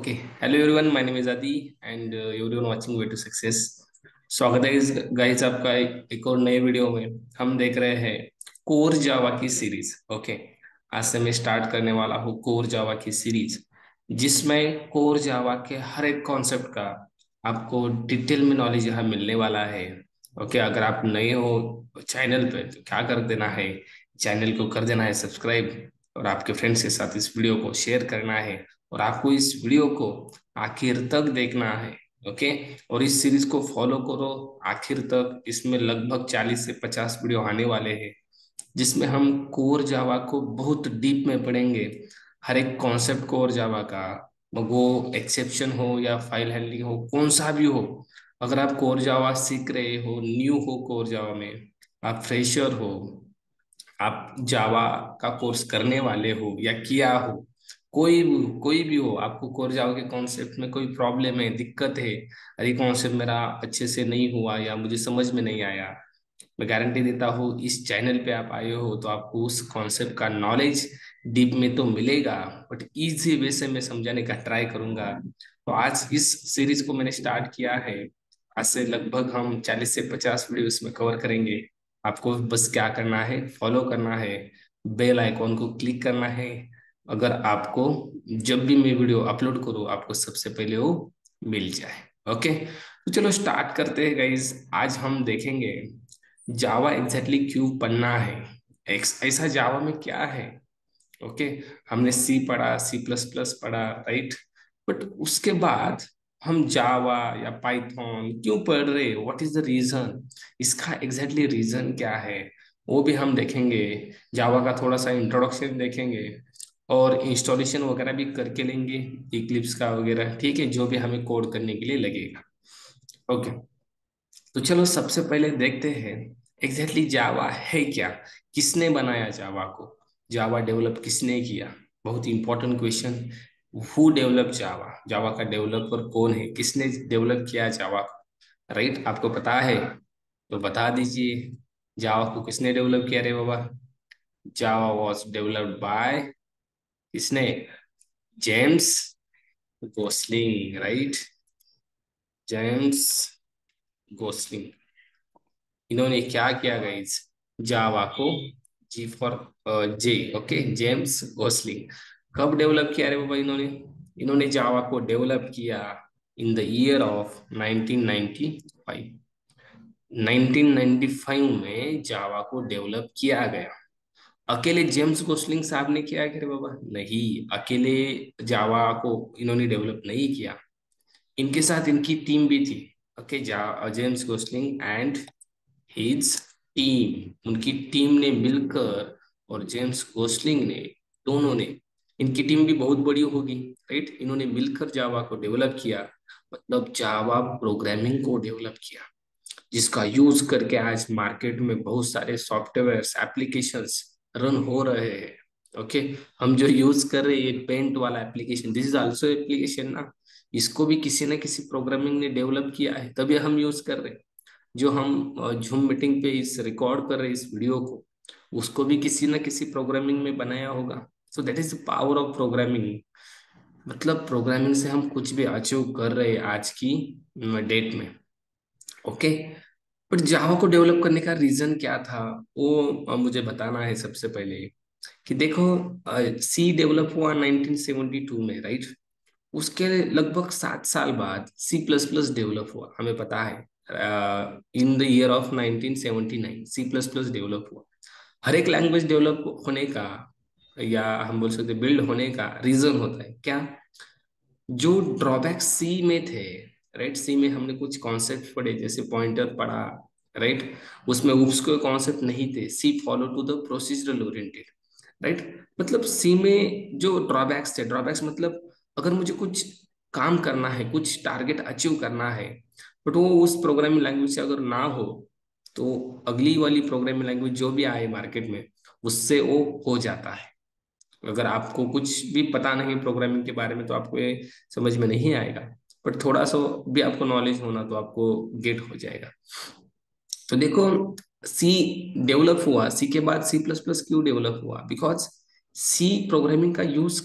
Okay, hello everyone, my name is Adi and everyone watching way to success. स्वागत है इस guys आपका एक और नए वीडियो में। हम देख रहे हैं कोर जावा की सीरीज। ओके, आज से मैं स्टार्ट करने वाला हूँ कोर जावा की सीरीज, जिसमें कोर जावा के हर एक कॉन्सेप्ट का आपको डिटेल में नॉलेज यहाँ मिलने वाला है। ओके, अगर आप नए हो चैनल पे तो क्या कर देना है, चैनल को कर देना है सब्सक्राइब, और आपके फ्रेंड्स के साथ इस वीडियो को शेयर करना है, और आपको इस वीडियो को आखिर तक देखना है। ओके, और इस सीरीज को फॉलो करो आखिर तक। इसमें लगभग 40 से 50 वीडियो आने वाले हैं, जिसमें हम कोर जावा को बहुत डीप में पढ़ेंगे। हर एक कॉन्सेप्ट कोर जावा का, वो एक्सेप्शन हो या फाइल हैंडलिंग हो, कौन सा भी हो। अगर आप कोर जावा सीख रहे हो, न्यू हो कोर जावा में, आप फ्रेशर हो, आप जावा का कोर्स करने वाले हो या किया हो, कोई भी हो, आपको कोर जावा के कॉन्सेप्ट में कोई प्रॉब्लम है, दिक्कत है, अरे कॉन्सेप्ट मेरा अच्छे से नहीं हुआ या मुझे समझ में नहीं आया, मैं गारंटी देता हूँ इस चैनल पे आप आए हो तो आपको उस कॉन्सेप्ट का नॉलेज डीप में तो मिलेगा, बट इजी वे से मैं समझाने का ट्राई करूंगा। तो आज इस सीरीज को मैंने स्टार्ट किया है। आज से लगभग हम 40 से 50 वीडियो इसमें कवर करेंगे। आपको बस क्या करना है, फॉलो करना है, बेल आइकॉन को क्लिक करना है। अगर आपको जब भी मैं वीडियो अपलोड करूँ आपको सबसे पहले वो मिल जाए। ओके, तो चलो स्टार्ट करते हैं गाइज। आज हम देखेंगे जावा एग्जैक्टली क्यों पढ़ना है, ऐसा जावा में क्या है। ओके, हमने सी पढ़ा, सी प्लस प्लस पढ़ा, राइट, बट उसके बाद हम जावा या पाइथन क्यों पढ़ रहे, व्हाट इज द रीजन, इसका एग्जैक्टली रीजन क्या है, वो भी हम देखेंगे। जावा का थोड़ा सा इंट्रोडक्शन देखेंगे, और इंस्टॉलेशन वगैरह भी करके लेंगे, इक्लिप्स का वगैरह, ठीक है, जो भी हमें कोड करने के लिए लगेगा। ओके, तो चलो सबसे पहले देखते हैं एग्जैक्टली जावा है क्या, किसने बनाया जावा को, जावा डेवलप किसने किया। बहुत इंपॉर्टेंट क्वेश्चन, हु डेवलप जावा, जावा का डेवलपर कौन है, किसने डेवलप किया जावा को, राइट, आपको पता है तो बता दीजिए। जावा को किसने डेवलप किया रे बाबा? जावा वॉज डेवलप्ड बाय, किसने? James Gosling, right, James Gosling. इन्होंने क्या किया गाइस, जावा को, G for J, okay, James Gosling. कब डेवलप किया रे बाबा इन्होंने? इन्होंने जावा को डेवलप किया इन द ईयर ऑफ 1995। 1995 में जावा को डेवलप किया गया। अकेले जेम्स गोसलिंग साहब ने किया क्या रे बाबा? नहीं, अकेले जावा को इन्होंने डेवलप नहीं किया, इनके साथ इनकी टीम भी थी। Okay, James Gosling and his team, उनकी टीम ने मिलकर, और जेम्स गोसलिंग ने, दोनों ने, इनकी टीम भी बहुत बड़ी होगी, राइट, इन्होंने मिलकर जावा को डेवलप किया, मतलब जावा प्रोग्रामिंग को डेवलप किया, जिसका यूज करके आज मार्केट में बहुत सारे सॉफ्टवेयर एप्लीकेशंस रन हो रहे हैं। ओके, हम जो यूज कर रहे हैं पेंट वाला application, this is also application ना, इसको भी किसी न किसी प्रोग्रामिंग ने डेवलप किया है, तभी हम यूज कर रहे हैं। जो हम जूम मीटिंग पे इस रिकॉर्ड कर रहे हैं इस वीडियो को, उसको भी किसी न किसी प्रोग्रामिंग में बनाया होगा। So that is the power of programming. मतलब प्रोग्रामिंग से हम कुछ भी अचीव कर रहे हैं आज की डेट में। ओके, बट जावा को डेवलप करने का रीजन क्या था, वो मुझे बताना है सबसे पहले। कि देखो, सी डेवलप हुआ 1972 में, राइट, उसके लगभग 7 साल बाद सी प्लस प्लस डेवलप हुआ, हमें पता है। In the year of 1979 C plus plus develop हुआ। हर एक लैंग्वेज डेवलप होने का, या हम बोल सकते बिल्ड होने का रीजन होता है क्या, जो ड्रॉबैक सी में थे, राइट, सी में हमने कुछ कॉन्सेप्ट पढ़े, जैसे पॉइंटर पढ़ा, राइट, उसमें उसके कॉन्सेप्ट नहीं थे, C follow to the procedural oriented, right. मतलब सी में जो ड्रॉबैक्स थे, ड्रॉबैक्स मतलब अगर मुझे कुछ काम करना है, कुछ टारगेट अचीव करना है, बट वो उस प्रोग्रामिंग लैंग्वेज से अगर ना हो, तो अगली वाली प्रोग्रामिंग लैंग्वेज जो भी आए मार्केट में, उससे वो हो जाता है। अगर आपको कुछ भी पता नहीं प्रोग्रामिंग के बारे में तो आपको ये समझ में नहीं आएगा, बट थोड़ा सा भी आपको नॉलेज होना तो आपको गेट हो जाएगा। तो देखो, सी डेवलप हुआ, सी के बाद सी प्लस प्लस क्यों डेवलप हुआ, बिकॉज सी प्रोग्रामिंग का यूज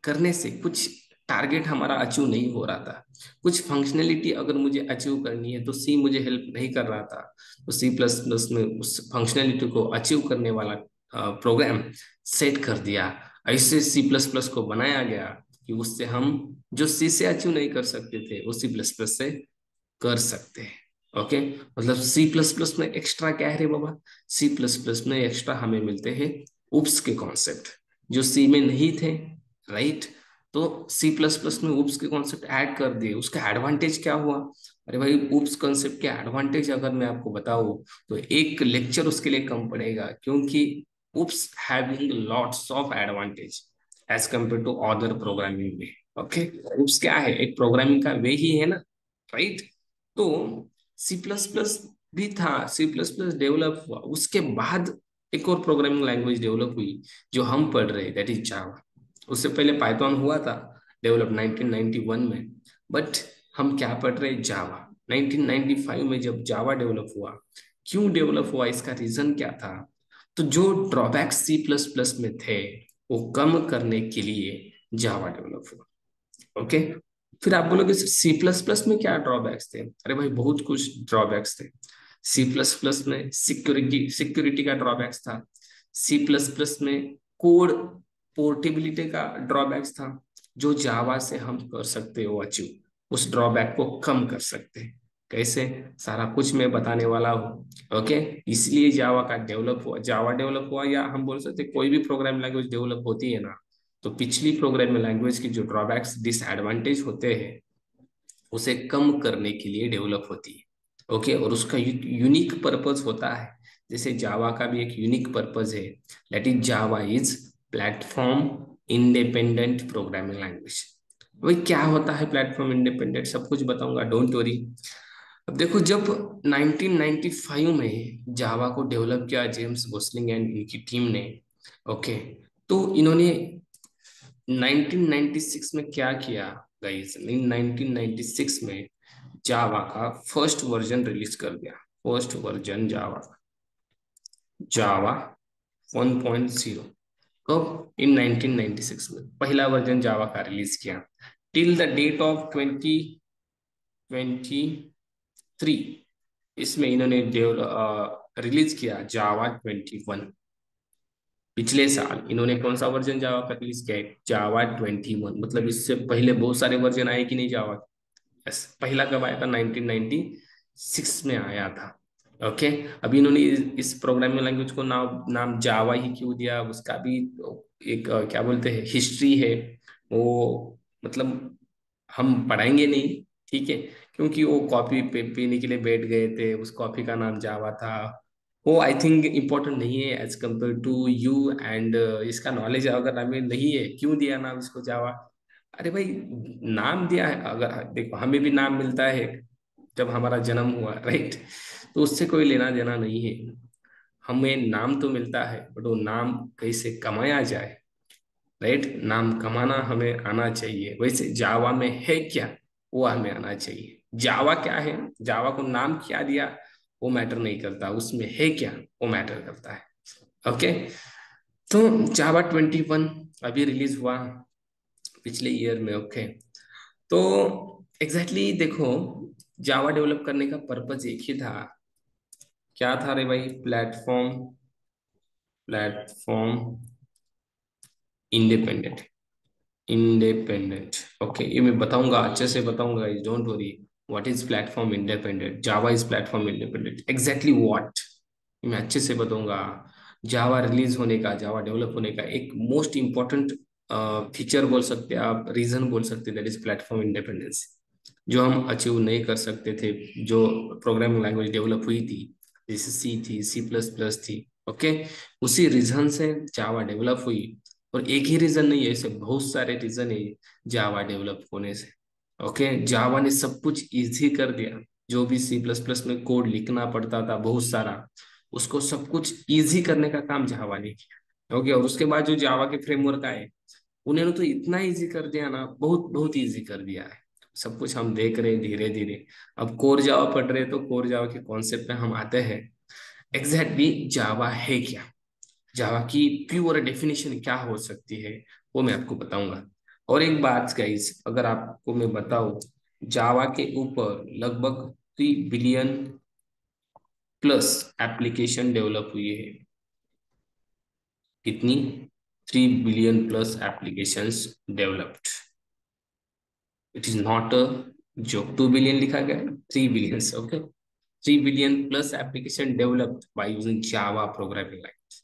करने से कुछ टारगेट हमारा अचीव नहीं हो रहा था। कुछ फंक्शनैलिटी अगर मुझे अचीव करनी है तो सी मुझे हेल्प नहीं कर रहा था। तो सी प्लस प्लस में उस फंक्शनैलिटी को अचीव करने वाला प्रोग्राम सेट कर दिया। ऐसे सी प्लस प्लस को बनाया गया कि उससे हम जो सी से अचीव नहीं कर सकते थे वो सी प्लस प्लस से कर सकते हैं। ओके, मतलब सी प्लस प्लस में एक्स्ट्रा क्या है रे बाबा? सी प्लस प्लस में एक्स्ट्रा हमें मिलते हैं उप्स के कॉन्सेप्ट, जो सी में नहीं थे, राइट? तो सी प्लस प्लस में उप्स के कॉन्सेप्ट ऐड कर दिए। उसका एडवांटेज क्या हुआ? अरे भाई, उप्स कॉन्सेप्ट के एडवांटेज अगर मैं आपको बताऊं तो एक लेक्चर उसके लिए कम पड़ेगा, क्योंकि OOPS having lots of advantage as compare to other programming way. Okay, OOPS क्या है? एक प्रोग्रामिंग का वे ही है ना, राइट? तो सी प्लस प्लस भी था, सी प्लस प्लस डेवलप हुआ, उसके बाद एक और प्रोग्रामिंग लैंग्वेज डेवलप हुई जो हम पढ़ रहे हैं, दैट इज जावा। उससे पहले पाइथन हुआ था डेवलप 1991 में, बट हम क्या पढ़ रहे हैं? जावा। 1995 में जब जावा डेवलप हुआ, क्यों डेवलप हुआ, इसका रीजन क्या था? तो जो ड्रॉबैक्स सी प्लस प्लस में थे वो कम करने के लिए जावा डेवलप हुआ। ओके, फिर आप बोलोगे सी प्लस प्लस में क्या ड्रॉबैक्स थे? अरे भाई, बहुत कुछ ड्रॉबैक्स थे। सी प्लस प्लस में सिक्योरिटी सिक्योरिटी का ड्रॉबैक्स था। सी प्लस प्लस में कोड पोर्टेबिलिटी का ड्रॉबैक्स था। जो जावा से हम कर सकते हो अचीव, उस ड्रॉबैक को कम कर सकते हैं। कैसे? सारा कुछ मैं बताने वाला हूँ। ओके, इसलिए जावा का डेवलप हुआ, जावा डेवलप हुआ, या हम बोल सकते हैं कोई भी प्रोग्राम लैंग्वेज डेवलप होती है ना, तो पिछली प्रोग्रामिंग लैंग्वेज की जो ड्रॉबैक्स डिसएडवांटेज होते हैं उसे कम करने के लिए डेवलप होती है। ओके, और उसका यूनिक पर्पस होता है। जैसे जावा का भी एक यूनिक पर्पस है, that is Java is platform independent programming language. भाई, क्या होता है प्लेटफॉर्म इंडिपेंडेंट? सब कुछ बताऊंगा, डोंट वरी। अब देखो, जब 1995 में जावा को डेवलप किया जेम्स गोसलिंग एंड इनकी टीम ने, ओके, तो इन्होंने 1996 में क्या किया गाइस? इन 1996 में जावा का फर्स्ट वर्जन रिलीज कर दिया। फर्स्ट वर्जन जावा, जावा 1.0। कब? इन 1996 में पहला वर्जन जावा का रिलीज किया। टिल द डेट ऑफ 2023 इसमें इन्होंने रिलीज किया जावा 21। पिछले साल इन्होंने कौन सा वर्जन जावा का रिलीज किया है? जावा 21। मतलब इससे पहले बहुत सारे वर्जन आए कि नहीं जावा? यस, पहला कब आया था? 1996 में आया था। ओके, अभी इन्होंने इस प्रोग्रामिंग लैंग्वेज को नाम नाम जावा ही क्यों दिया? उसका भी एक क्या बोलते हैं, हिस्ट्री है। वो मतलब हम पढ़ाएंगे नहीं, ठीक है, क्योंकि वो कॉफी पीने के लिए बैठ गए थे, उस कॉफी का नाम जावा था। वो आई थिंक इम्पोर्टेंट नहीं है as compare to you and इसका नॉलेज अगर हमें नहीं है, क्यों दिया नाम इसको जावा? अरे भाई, नाम दिया है, अगर देखो हमें भी नाम मिलता है जब हमारा जन्म हुआ, राइट? तो उससे कोई लेना देना नहीं है। हमें नाम तो मिलता है, बट वो नाम कैसे कमाया जाए, राइट? नाम कमाना हमें आना चाहिए। वैसे जावा में है क्या, वो हमें आना चाहिए। जावा क्या है, जावा को नाम क्या दिया, वो मैटर नहीं करता, उसमें है क्या वो मैटर करता है। ओके, तो जावा 21 अभी रिलीज हुआ पिछले ईयर में। ओके, तो एग्जैक्टली exactly देखो, जावा डेवलप करने का पर्पज एक ही था। क्या था रे भाई? Platform, platform independent, independent. Okay, ये मैं बताऊंगा, अच्छे से बताऊंगा, don't worry. What is platform independent? Java is platform independent, exactly what, मैं अच्छे से बताऊंगा। जावा रिलीज होने का, जावा डेवलप होने का एक मोस्ट इंपॉर्टेंट फीचर बोल सकते हैं आप, रीजन बोल सकते हैं, दैट इज प्लेटफॉर्म इंडिपेंडेंस। जो हम अचीव नहीं कर सकते थे, जो प्रोग्रामिंग लैंग्वेज डेवलप हुई थी, जैसे सी थी, सी प्लस प्लस थी। ओके, उसी रीजन से जावा डेवलप हुई। और एक ही रीजन नहीं है, ऐसे बहुत सारे रीजन है जावा डेवलप होने से। ओके, जावा ने सब कुछ इजी कर दिया। जो भी सी प्लस प्लस में कोड लिखना पड़ता था बहुत सारा, उसको सब कुछ इजी करने का काम जावा ने किया। ओके, और उसके बाद जो जावा के फ्रेमवर्क आए, उन्होंने तो इतना इजी कर दिया ना, बहुत बहुत इजी कर दिया है। सब कुछ हम देख रहे हैं धीरे धीरे। अब कोर जावा पढ़ रहे हैं तो कोर जावा के कॉन्सेप्ट पे हम आते हैं। एग्जैक्टली जावा है क्या, जावा की प्योर डेफिनेशन क्या हो सकती है, वो मैं आपको बताऊंगा। और एक बात गाइस, अगर आपको मैं बताऊं, जावा के ऊपर लगभग 3 बिलियन प्लस एप्लीकेशन डेवलप हुई है। कितनी? 3 billion plus applications developed. It is not a जो 2 बिलियन लिखा गया, 3 billions, okay. 3 billion plus application developed by using Java programming language.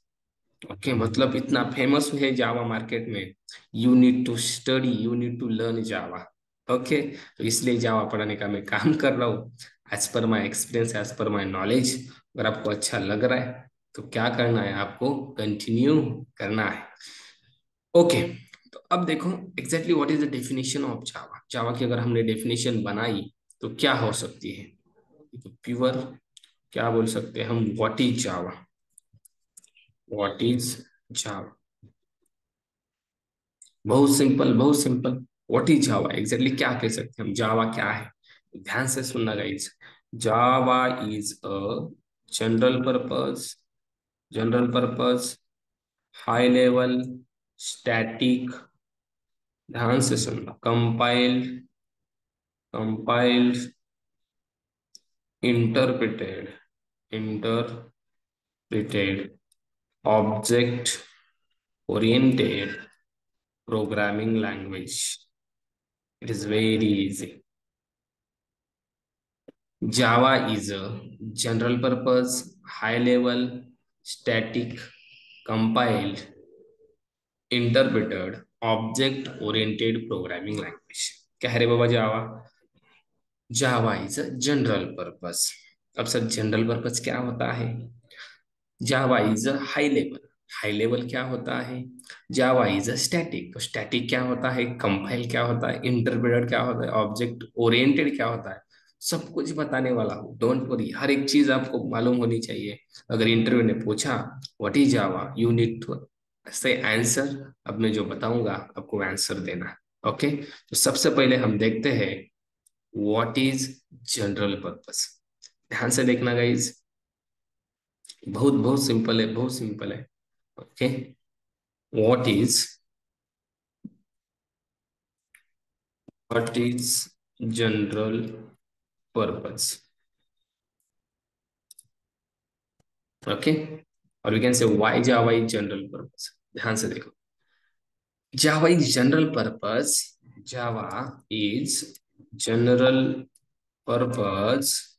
Okay, मतलब इतना फेमस है जावा मार्केट में। You need to study, you need to learn Java. Okay, तो इसलिए जावा पढ़ाने का मैं काम कर रहा हूँ। As per my experience, as per my knowledge, अगर आपको अच्छा लग रहा है तो क्या करना है, आपको कंटिन्यू करना है। ओके, तो अब देखो exactly what is the definition of Java. Java की अगर हमने डेफिनेशन बनाई तो क्या हो सकती है? प्योर, क्या बोल सकते हैं हम, what is Java? What is जावा? बहुत सिंपल, बहुत simple. What is Java, exactly क्या कह सकते हैं हम, जावा क्या है? ध्यान से सुनना guys. Java is a general purpose, general purpose, high level, static, ध्यान से सुनना, compiled, compiled, interpreted, interpreted, object oriented programming language. It is very easy. Java is a general purpose, high level, static, compiled, interpreted, object oriented programming language. क्या है रे बाबा Java? Java is a general purpose. अब sir general purpose क्या होता है? Java is a high level, high level क्या होता है? जावा इज अ स्टैटिक, तो स्टैटिक क्या होता है? कंपाइल क्या होता है? इंटरप्रेटर क्या होता है? ऑब्जेक्ट ओरिएंटेड क्या होता है? सब कुछ बताने वाला हूँ, डोंट वरी, हर एक चीज आपको मालूम होनी चाहिए। अगर इंटरव्यू ने पूछा what is Java, you need to say answer. अब मैं जो बताऊंगा आपको आंसर देना। ओके, तो सबसे पहले हम देखते हैं व्हाट इज जनरल पर्पस। ध्यान से देखना गाइज, बहुत बहुत सिंपल है, बहुत सिंपल है। Okay, what is, what is general purpose? Okay, और we can say why Java is general purpose. ध्यान से देखो, Java is general purpose, Java is general purpose,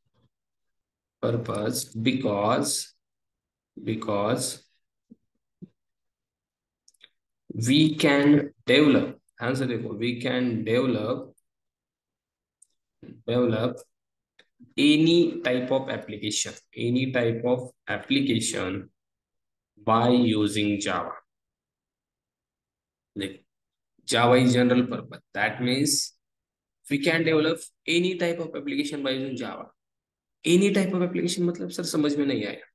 purpose because we can develop, ध्यान से देखो, we can develop any type of application, any type of application by using Java. Like Java is general purpose. That means we can develop any type of application by using Java. Any type of application मतलब sir समझ में नहीं आया।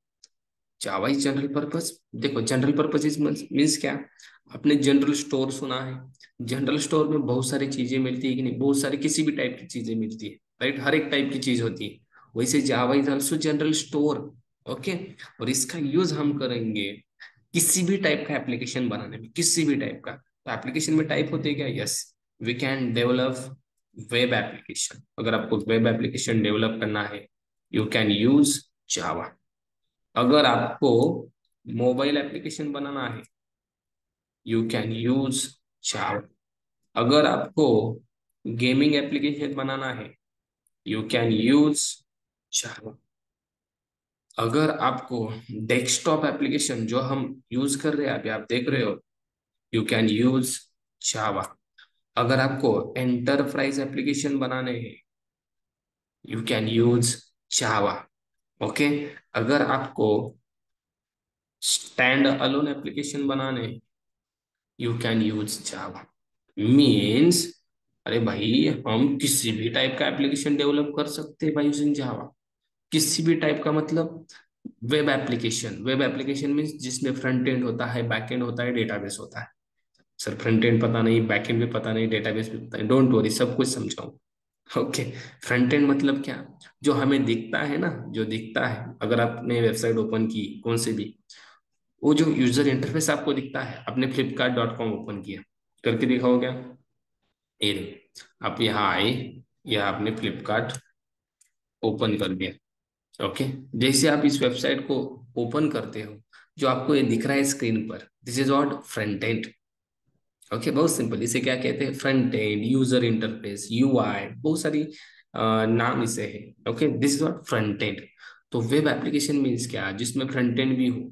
जावा is general purpose, देखो general purpose is means क्या? आपने general store सुना है? जनरल स्टोर में बहुत सारी चीजें मिलती है कि नहीं? बहुत सारी किसी भी टाइप की चीजें मिलती है, राइट? हर एक टाइप की चीज होती है। वैसे Java is also general store. Okay, और इसका यूज हम करेंगे किसी भी टाइप का एप्लीकेशन बनाने में, किसी भी टाइप का। तो एप्लीकेशन में टाइप होते हैं क्या? Yes, we can develop web application. अगर आपको वेब एप्लीकेशन डेवलप करना है, यू कैन यूज जावा। अगर आपको मोबाइल एप्लीकेशन बनाना है, यू कैन यूज जावा। अगर आपको गेमिंग एप्लीकेशन बनाना है, यू कैन यूज जावा। अगर आपको डेस्कटॉप एप्लीकेशन जो हम यूज कर रहे हैं, अभी आप देख रहे हो, यू कैन यूज जावा। अगर आपको एंटरप्राइज एप्लीकेशन बनाने हैं, you can use Java. Okay, अगर आपको स्टैंड अलोन एप्लीकेशन बनाने हैं, you can use Java. Means, अरे भाई, हम किसी भी टाइप का एप्लीकेशन डेवलप कर सकते हैं बाय यूजिंग जावा। किसी भी टाइप का मतलब web application, web application means जिसमें फ्रंट एंड होता है, बैक एंड होता है, डेटाबेस होता है। सर फ्रंट एंड पता नहीं, बैक एंड भी पता नहीं, डेटाबेस भी पता नहीं, डोंट वरी, सब कुछ समझाऊं। ओके, फ्रंट एंड मतलब क्या? जो हमें दिखता है ना, जो दिखता है, अगर आपने वेबसाइट ओपन की कौन से भी, वो जो यूजर इंटरफेस आपको दिखता है, आपने फ्लिपकार्ट.com ओपन किया, करके दिखाओ क्या? ये देखो, आप यहाँ आए, या आपने फ्लिपकार्ट ओपन कर दिया। ओके, जैसे आप इस वेबसाइट को ओपन करते हो, जो आपको ये दिख रहा है स्क्रीन पर, this is what front end. Okay, बहुत सिंपल, इसे क्या कहते हैं? Front end, user interface, UI, बहुत सारी नाम इसे है। Okay, this is what front end. तो वेब एप्लीकेशन मीन्स क्या? जिसमें फ्रंट एंड भी हो,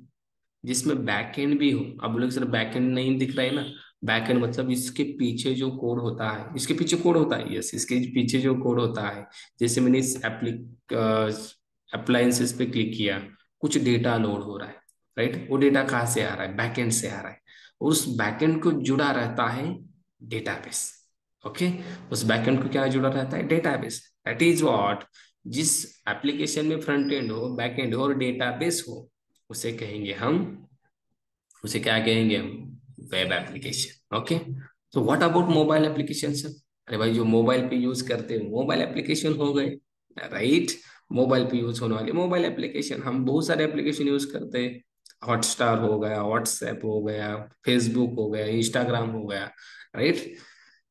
जिसमें बैक एंड भी हो। अब बोले सर बैक एंड नहीं दिख रहा है ना, बैक एंड मतलब इसके पीछे जो कोड होता है, इसके पीछे कोड होता है, यस, इसके पीछे जो कोड होता है। जैसे मैंने इस अप्लायंसेस पे क्लिक किया, कुछ डेटा लोड हो रहा है, राइट? वो डेटा कहाँ से आ रहा है? बैकएंड से आ रहा है। और उस बैकएंड को जुड़ा रहता है डेटाबेस। ओके, उस बैकएंड को क्या जुड़ा रहता है? डेटाबेस। दैट इज व्हाट, जिस एप्लीकेशन में फ्रंट एंड हो, बैक एंड हो और डेटाबेस हो, उसे कहेंगे हम, उसे क्या कहेंगे हम? Web application. ओके, तो what about mobile application sir? अरे भाई, जो मोबाइल पे यूज करते हैं मोबाइल एप्लीकेशन हो गए, राइट? मोबाइल पे यूज होने वाले मोबाइल एप्लीकेशन, हम बहुत सारे एप्लीकेशन यूज करते हैं। हॉटस्टार हो गया, व्हाट्सएप हो गया, फेसबुक हो गया, इंस्टाग्राम हो गया, राइट?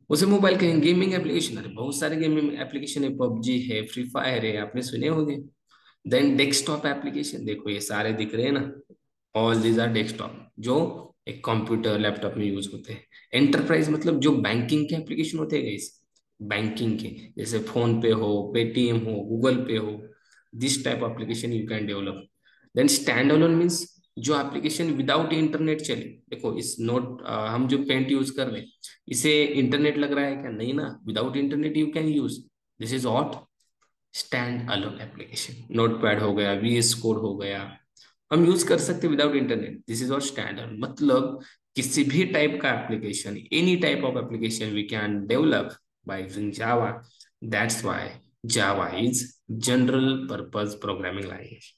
उसे मोबाइल कहेंगे। गेमिंग एप्लीकेशन, अरे बहुत सारे गेमिंग एप्लीकेशन है, पबजी है, फ्री फायर है, आपने सुने होंगे। देन डेस्कटॉप एप्लीकेशन, देखो ये सारे दिख रहे हैं ना, ऑल दीज आर डेस्कटॉप, जो एक कंप्यूटर लैपटॉप में यूज होते हैं। एंटरप्राइज मतलब जो बैंकिंग के एप्लीकेशन होते हैं गाइस, बैंकिंग के, जैसे फोन पे हो, पेटीएम हो, गूगल पे हो, this type application you can develop. Then stand alone means जो एप्लीकेशन विदाउट इंटरनेट चले। देखो इस नोट हम जो पेंट यूज कर रहे हैं, इसे इंटरनेट लग रहा है क्या? नहीं ना, without internet you can use. This is what, stand alone application. Note pad हो गया, वीएस कोड हो गया, हम यूज कर सकते विदाउट इंटरनेट। दिस इज और स्टैंडर्ड, मतलब किसी भी टाइप का application, any type of application we can develop by using Java. That's why Java is general purpose programming language.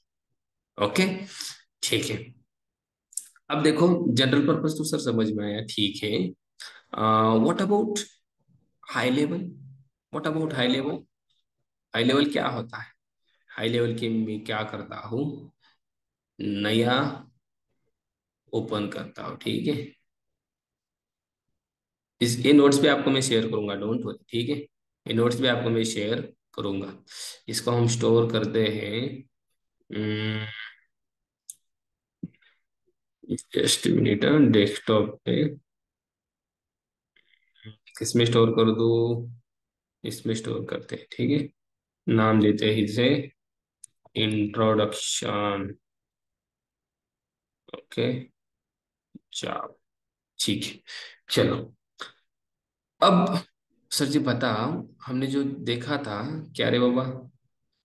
Okay, ठीक है। अब देखो, जनरल पर्पस तो सर समझ में आया, ठीक है। What about high level? What about high level? High level क्या होता है? हाई लेवल की मैं क्या करता हूँ? नया ओपन करता हूँ, ठीक है। इस ये नोट्स पे आपको मैं शेयर करूंगा, डोंट वरी, ठीक है। ये नोट्स पे आपको मैं शेयर करूंगा। इसको हम स्टोर करते हैं, जस्ट मिनट, डेस्कटॉप पे। किसमें स्टोर कर दो? इसमें स्टोर करते हैं, ठीक है। नाम देते हैं इसे इंट्रोडक्शन। ओके, जाओ, ठीक है। चलो, अब सर जी बताओ, हमने जो देखा था, क्या रे बाबा?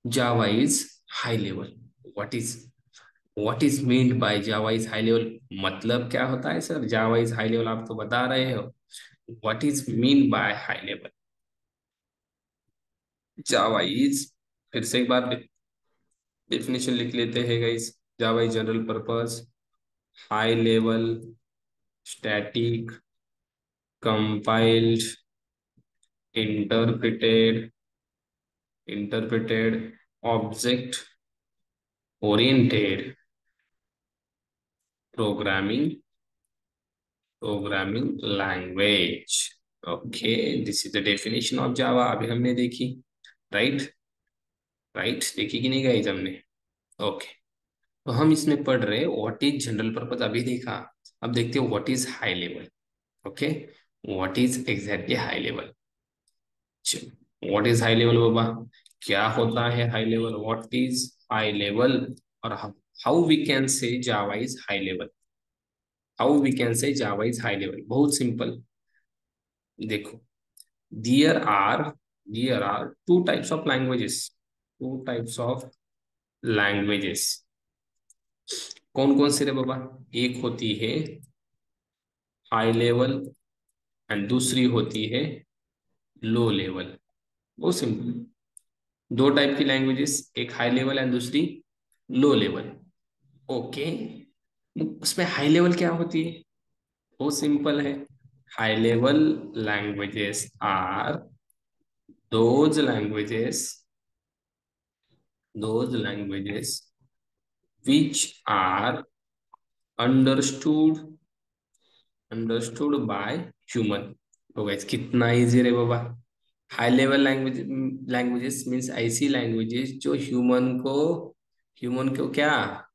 Java is high level. What is, what is meant by Java is high level? मतलब क्या होता है sir Java is high level? आप तो बता रहे हो, what is mean by high level? Java is, फिर से एक बार डेफिनेशन लिख लेते हैं guys. Java is general purpose, high level, static, compiled, interpreted, interpreted, object oriented programming, programming language. Okay, this is the definition of जावा, अभी हमने देखी, राइट? राइट, देखी कि नहीं गाइस हमने? ओके, तो हम इसमें पढ़ रहे व्हाट इज जनरल पर्पस, अभी देखा। अब देखते हो what is high level. Okay, what is exactly high level? What is high level बाबा? क्या होता है high level? What is high level? और how we can say Java is high level? How we can say Java is high level? बहुत simple, देखो, there are, there are two types of languages, two types of languages. कौन कौन से रे बाबा? एक होती है हाई लेवल एंड दूसरी होती है लो लेवल। बहुत सिंपल, दो टाइप की लैंग्वेजेस, एक हाई लेवल एंड दूसरी लो लेवल। ओके, उसमें हाई लेवल क्या होती है? बहुत सिंपल है। High level languages are those languages which are understood, understood by human, तो गाइस कितना इजी रे बाबा। हाई लेवल लैंग्वेजेस मीन्स ऐसी लैंग्वेजेस जो ह्यूमन को क्या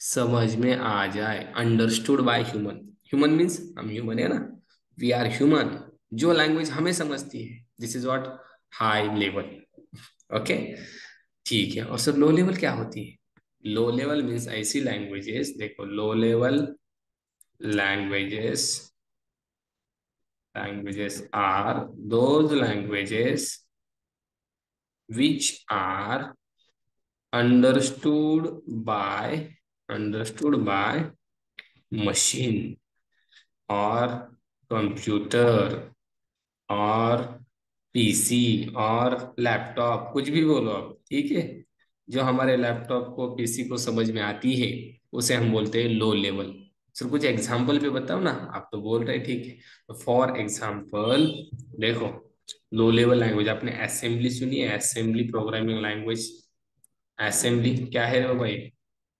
समझ में आ जाए, understood by human. Human means हम ह्यूमन है ना, वी आर ह्यूमन। जो लैंग्वेज हमें समझती है, this is what high level. Okay, ठीक है। और सर लो लेवल क्या होती है? लो लेवल मीन्स ऐसी लैंग्वेजेस, देखो low level languages languages are those languages which are understood by understood by machine और कंप्यूटर और पीसी और लैपटॉप, कुछ भी बोलो आप, ठीक है। जो हमारे लैपटॉप को पीसी को समझ में आती है उसे हम बोलते हैं लो लेवल। सर कुछ एग्जांपल पे बताओ ना, आप तो बोल रहे ठीक है। तो फॉर एग्जांपल देखो, लो लेवल लैंग्वेज आपने असेंबली सुनी है, असेंबली प्रोग्रामिंग लैंग्वेज। असेंबली क्या है रे भाई?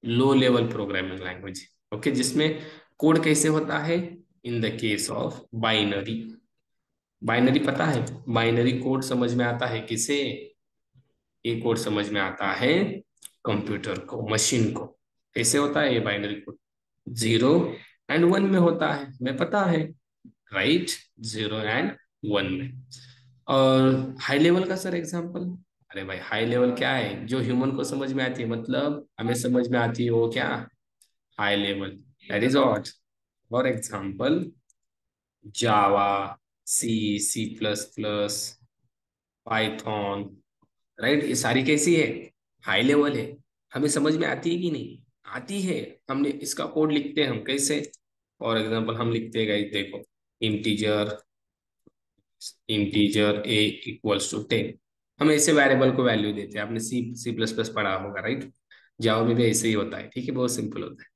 Low level programming language. Okay, जिसमें कोड कैसे होता है? In the case of binary. Binary पता है? बाइनरी कोड समझ में आता है किसे? ये कोड समझ में आता है कंप्यूटर को, मशीन को। कैसे होता है ये बाइनरी कोड? 0 और 1 में होता है, मैं पता है, राइट। 0 और 1 में। और हाई लेवल का सर एग्जांपल? अरे भाई हाई लेवल क्या है? जो ह्यूमन को समझ में आती है, मतलब हमें समझ में आती है, वो क्या high level, that is what. For example Java, C plus plus, Python, right. ये सारी कैसी है? हाई लेवल है। हमें समझ में आती है कि नहीं? आती है। हमने इसका कोड लिखते हैं हम कैसे? फॉर एग्जांपल हम लिखते हैं गाइस, देखो integer integer a equals to 10। हम ऐसे वेरिएबल को वैल्यू देते हैं, आपने सी प्लस प्लस पढ़ा होगा, राइट। जावा में भी ऐसे ही होता है, ठीक है, बहुत सिंपल होता है।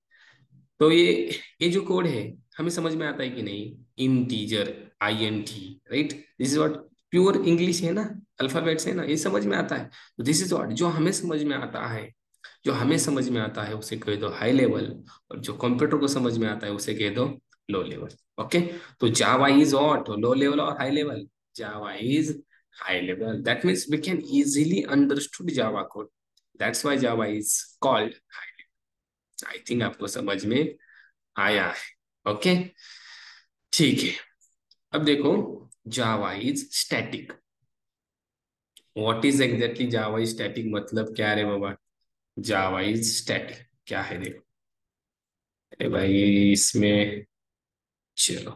तो ये जो कोड है, हमें समझ में आता है कि नहीं? Integer, INT, right. This is what pure English है ना, अल्फाबेट्स है ना, ये समझ में आता है। तो दिस इज व्हाट, जो हमें समझ में आता है, जो हमें समझ में आता है उसे कह दो हाई लेवल, और जो कंप्यूटर को समझ में आता है उसे कह दो लो लेवल। ओके, तो Java is what, low level और high level? Java is high level, that means we can easily understood Java code, that's why Java is called. I think आपको समझ में आया है। ओके, ठीक है। अब देखो, Java is static. What is exactly Java is static, मतलब क्या रे बाबा? जावा इज स्टैटिक क्या है, देखो। अरे भाई इसमें, चलो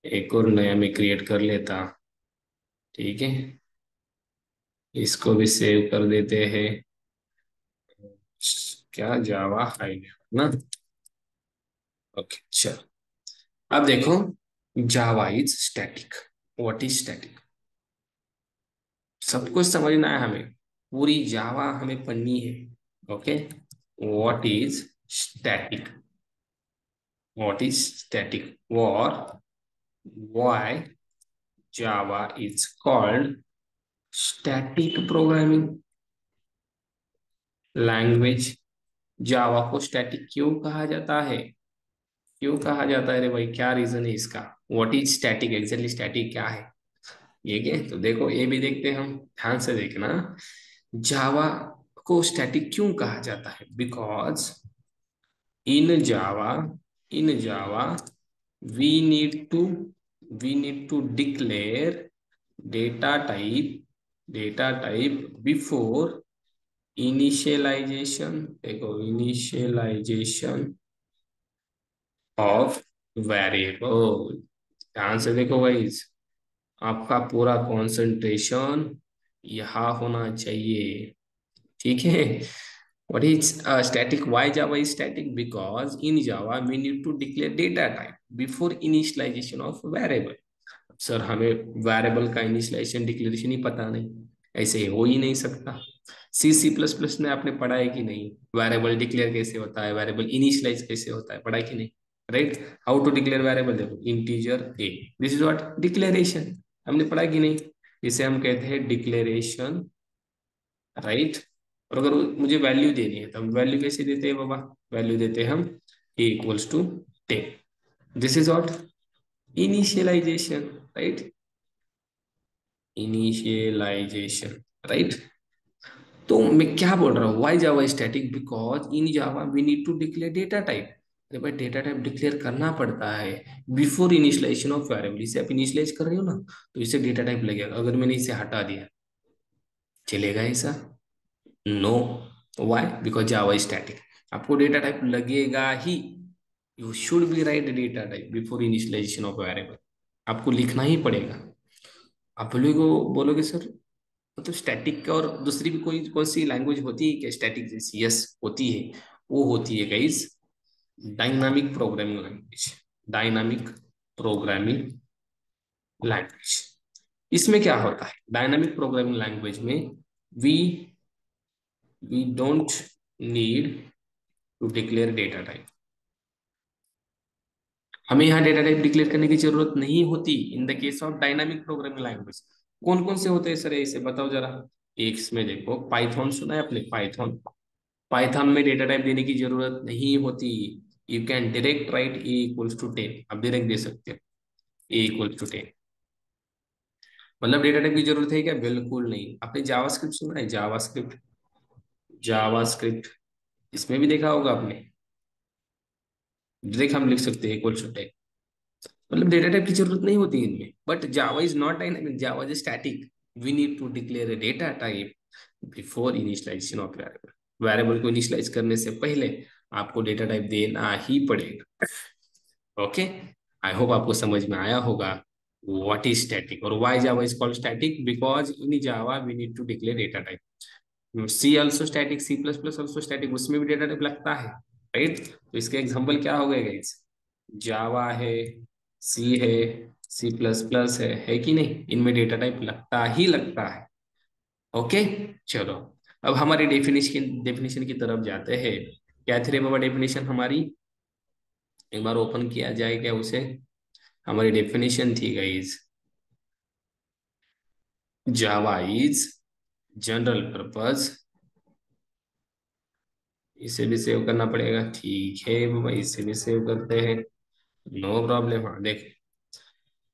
एक और नया मैं क्रिएट कर लेता, ठीक है। इसको भी सेव कर देते हैं। क्या जावा हाई ना? ओके चलो। अब देखो, Java is static. What is static? सब कुछ समझना है हमें, पूरी जावा हमें पढ़नी है। Okay, what is static? What is static, और why Java is called static programming language. Java को स्टैटिक क्यों कहा जाता है? क्यों कहा जाता है रे भाई, क्या रीजन है इसका? What is static, exactly static क्या है? ये क्या, तो देखो ये भी देखते हैं हम, ध्यान से देखना। जावा को स्टैटिक क्यों कहा जाता है? Because in java in java we need to declare data type before initialization, देखो initialization of variable। ध्यान से देखो गाइस, आपका पूरा कंसंट्रेशन यहाँ होना चाहिए, ठीक है। What is static? Why Java is static? Because in Java we need to declare data type before initialization of variable। Sir हमें वेरिएबल का इनिशियलाइजेशन डिक्लेरेशन ही पता नहीं, ऐसे हो ही नहीं सकता। C++ में आपने पढ़ा है कि नहीं? वेरिएबल डिक्लेयर कैसे होता है, वेरिएबल इनिशियलाइज कैसे होता है, पढ़ा है कि नहीं? Right, how to declare variable, देखो integer A, this is what declaration. हमने पढ़ा कि नहीं? इसे हम कहते हैं डिक्लेरेशन, राइट। और अगर मुझे वैल्यू देनी है तो हम वैल्यू कैसे देते हैं बाबा? वैल्यू देते हैं हम a equals to 10। This is what initialization, right, initialization, right. तो मैं क्या बोल रहा हूँ, why Java static, because in Java we need to declare data type. अरे भाई डेटा टाइप डिक्लेयर करना पड़ता है बिफोर इनिशियलाइजेशन ऑफ वेरिएबल। इसे आप इनिशियलाइज कर रहे हो ना, तो इसे डेटा टाइप लगेगा। अगर मैंने इसे हटा दिया, चलेगा ऐसा? No. Why? Because Java static, आपको डेटा टाइप लगेगा ही। You should be right data type before initialization of variable, आपको लिखना ही पड़ेगा। आप बोलोगे सर, मतलब स्टैटिक और दूसरी भी कोई कौन सी लैंग्वेज होती है क्या स्टैटिक जैसी? यस, होती है। वो होती है guys dynamic programming language. Dynamic programming language. इसमें क्या होता है डायनामिक प्रोग्रामिंग लैंग्वेज में? We we don't need to declare data type. हमें यहाँ डेटा टाइप डिक्लेयर करने की जरूरत नहीं होती in the case of dynamic programming language. कौन कौन से होते हैं सर ऐसे, बताओ जरा। एक इसमें देखो, पाइथन सुना है आपने? पाइथन, पाइथन में डेटा टाइप देने की जरूरत नहीं होती। You can direct write a equals to 10, आप डायरेक्ट दे सकते हो ए इक्वल्स टू 10। मतलब डेटा टाइप की जरूरत है क्या? बिल्कुल नहीं। आपने जावास्क्रिप्ट सुना है? जावास्क्रिप्ट, जावास्क्रिप्ट इसमें भी देखा होगा आपने। डायरेक्ट हम लिख सकते हैं इक्वल्स टू 10। मतलब डेटा टाइप की जरूरत नहीं होती इनमें। But Java is not dynamic, Java is static. We need to declare a data type before initialization of variable. Variable को इनिशियलाइज करने से पहले आपको डेटा टाइप देना ही पड़ेगा। ओके, आई होप आपको समझ में आया होगा व्हाट इज स्टैटिक और why Java is called static, because in Java we need to declare data type. C also static, C plus plus also static, उसमें भी डेटा टाइप लगता है, राइट। तो इसके एग्जांपल क्या हो गए गाइस? जावा है, सी है, सी प्लस प्लस है कि नहीं? इनमें डेटा टाइप लगता ही लगता है। ओके, चलो अब हमारी डेफिनेशन डेफिनेशन की तरफ जाते हैं। क्या थी रे बाबा डेफिनेशन हमारी? एक बार ओपन किया जाए क्या उसे? हमारी डेफिनेशन थी guys, Java is general purpose. इसे भी सेव करना पड़ेगा, ठीक है बाबा, इसे भी सेव करते हैं, नो प्रॉब्लम। हाँ देख,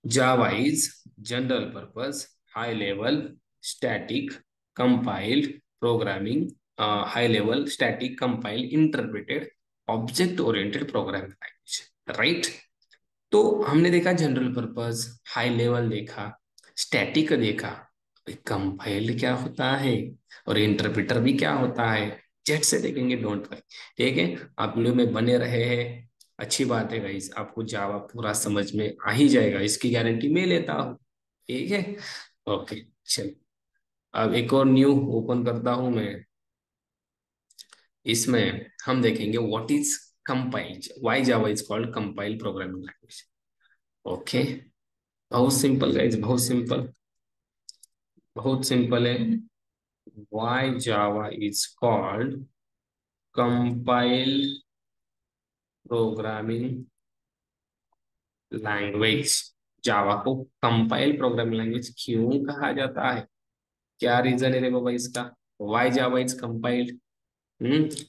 Java is general purpose high level static compiled programming, high level static compiled interpreted object oriented programming language, right. तो हमने देखा जनरल पर्पस, हाई लेवल देखा, स्टैटिक देखा, कंपाइल्ड क्या होता है और इंटरप्रेटर भी क्या होता है, जेट से देखेंगे, डोंट वरी। ठीक है, आप लोग में बने रहे हैं, अच्छी बात है गाइस, आपको जावा पूरा समझ में आ ही जाएगा, इसकी गारंटी मैं लेता हूँ। ठीक है, ओके, चल अब एक और न्यू ओपन करता हूं मैं। इसमें हम देखेंगे what is compiled, why Java is called compiled programming language. Okay, बहुत सिंपल गाइस, बहुत सिंपल, बहुत सिंपल है। Why Java is called compiled programming language. Java को कंपाइल प्रोग्रामिंग लैंग्वेज क्यों कहा जाता है? क्या रीजन है रे बाबा इसका? Why Java is compiled?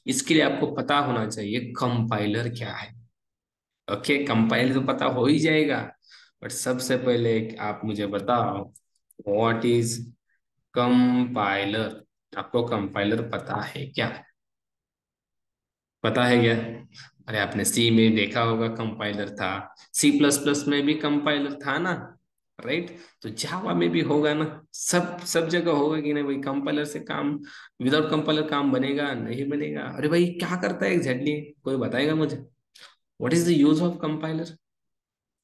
इसके लिए आपको पता होना चाहिए कंपाइलर क्या है। ओके, कंपाइल तो पता हो ही जाएगा, बट सबसे पहले आप मुझे बताओ व्हाट इज कंपाइलर। आपको कंपाइलर पता है क्या? पता है क्या? अरे आपने सी में देखा होगा कंपाइलर था, सी प्लस प्लस में भी कंपाइलर था ना, राइट। तो जावा में भी होगा ना, सब सब जगह होगा कि नहीं भाई? कंपाइलर से काम, विदाउट कंपाइलर काम बनेगा नहीं बनेगा? अरे भाई क्या करता है एग्जैक्टली, कोई बताएगा मुझे? What is the use of compiler?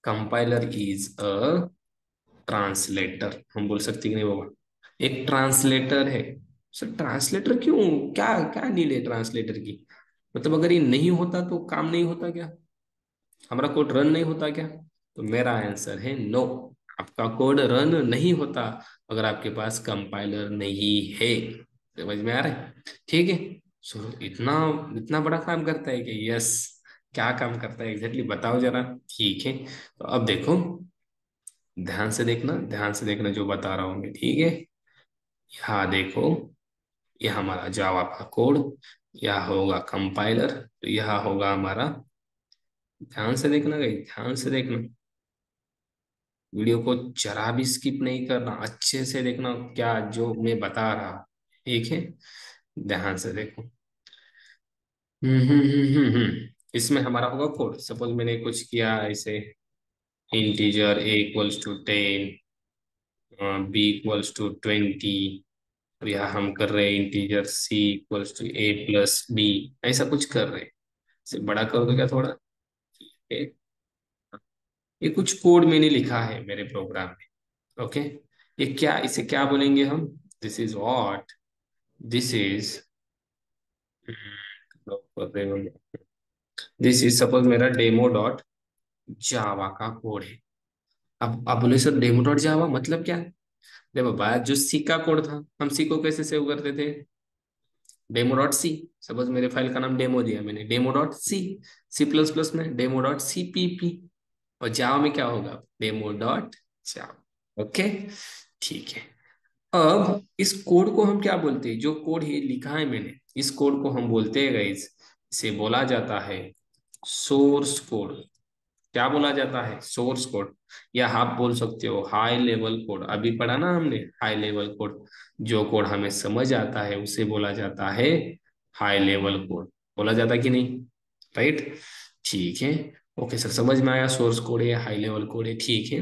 Compiler is a translator, हम बोल सकते हैं कि नहीं बाबा, एक ट्रांसलेटर है। सर ट्रांसलेटर क्यों, क्या क्या नीड है ट्रांसलेटर की? मतलब अगर ये नहीं होता तो काम नहीं होता क्या? हमारा कोड रन नहीं होता क्या? तो मेरा आंसर है नो, आपका कोड रन नहीं होता अगर आपके पास कंपाइलर नहीं है। समझ में आ रहा है? ठीक है, सो इतना इतना बड़ा काम करता है कि यस, क्या काम करता है एग्जैक्टली बताओ जरा। ठीक है, तो अब देखो, ध्यान से देखना, ध्यान से देखना जो बता रहा हूँ मैं, ठीक है। यहाँ देखो, यह हमारा जावा का कोड, यह होगा कंपाइलर, तो यह होगा हमारा, ध्यान से देखना गई, ध्यान से देखना। वीडियो को जरा भी स्किप नहीं करना, अच्छे से देखना क्या जो मैं बता रहा। ठीक है, ध्यान से देखो। इसमें हमारा होगा कोड। सपोज मैंने कुछ किया ऐसे, integer a equals to 10, b equals to 20, और यहाँ हम कर रहे हैं integer c equals to a plus b, ऐसा कुछ कर रहे हैं। इसे बड़ा कर दो क्या थोड़ा। ये ये कुछ कोड मैंने लिखा है मेरे प्रोग्राम में। ओके, ये क्या, इसे क्या बोलेंगे हम? This is what, this is, this is suppose मेरा डेमो डॉट जावा का कोड है। अब बोले सर डेमो डॉट जावा मतलब क्या? देखो बात, जो सी का कोड था, हम सी को कैसे सेव करते थे? Demo dot C. सपोज मेरे फाइल का नाम डेमो दिया मैंने, demo dot C. C plus plus में demo dot C P P. और जावा में क्या होगा? डेमो डॉट जावा। ओके, ठीक है। अब इस कोड को हम क्या बोलते हैं? जो कोड ये लिखा है मैंने, इस कोड को हम बोलते हैं गाइस, इसे बोला जाता है सोर्स कोड। क्या बोला जाता है? Source code. या आप बोल सकते हो हाई लेवल कोड। अभी पढ़ा ना हमने हाई लेवल कोड। जो कोड हमें समझ आता है उसे बोला जाता है हाई लेवल कोड। बोला जाता है कि नहीं? राइट, ठीक है। ओके सर, समझ में आया, सोर्स कोड है, हाई लेवल कोड है, ठीक है।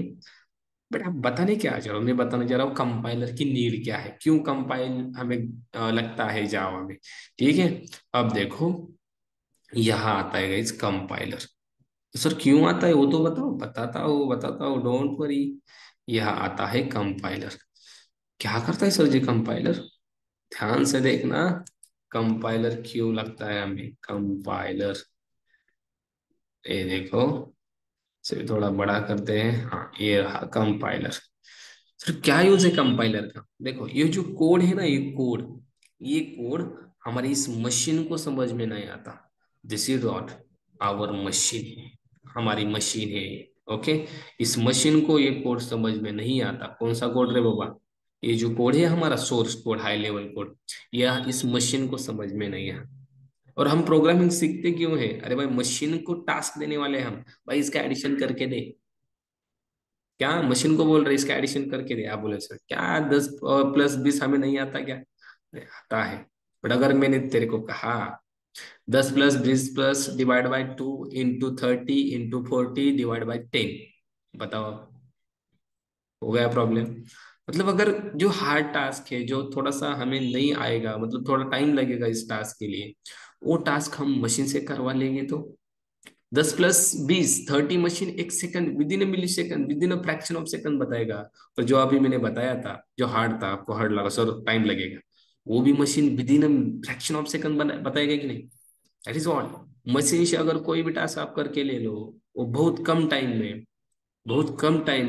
बट आप बताने क्या जा रहा हूँ? मैं बताने जा रहा हूँ कंपाइलर की नीड क्या है, क्यों कंपाइल हमें लगता है जावा में। ठीक है, अब देखो, यहाँ आता है गाइस कंपाइलर। तो सर क्यों आता है वो तो बताओ। बताता हूँ, डोंट वरी। यहाँ आता है कंपाइलर। क्या करता है सर जी कंपाइलर? ध्यान से देखना, कंपाइलर क्यों लगता है हमें कंपाइलर। ये देखो, इसे थोड़ा बड़ा करते हैं। हाँ, ये रहा कंपाइलर। सर क्या यूज है कंपाइलर का? देखो ये जो कोड है ना, ये कोड हमारी इस मशीन को समझ में नहीं आता। This is not our machine, हमारी मशीन है ये। ओके, इस मशीन को ये कोड समझ में नहीं आता। कौन सा कोड रे बाबा? ये जो कोड है हमारा source code, high level code, यह इस मशीन को समझ में नहीं आता। और हम प्रोग्रामिंग सीखते क्यों है? अरे भाई मशीन को टास्क देने वाले हैं हम। भाई इसका एडिशन करके दे। क्या मशीन को बोल रहे इसका एडिशन करके दे? आप बोले सर क्या 10 प्लस 20 हमें नहीं आता क्या? नहीं, आता है। बट अगर मैंने तेरे को कहा 10 plus 20 plus divide by 2 into 30 into 40 divide by 10, बताओ, हो गया प्रॉब्लम? मतलब अगर जो हार्ड टास्क है, जो थोड़ा सा हमें नहीं आएगा, मतलब थोड़ा टाइम लगेगा इस टास्क के लिए, वो टास्क हम मशीन से करवा लेंगे तो 10 प्लस 20 30 मशीन एक second, within a millisecond, within a fraction of second बताएगा। और जो अभी मैंने बताया था जो हार्ड था, आपको हार्ड लगा सर टाइम लगेगा, वो भी machine with in a fraction of second बताएगा कि नहीं? That is all. मशीन से अगर कोई भी टास्क आप करके ले लो, वो बहुत कम टाइम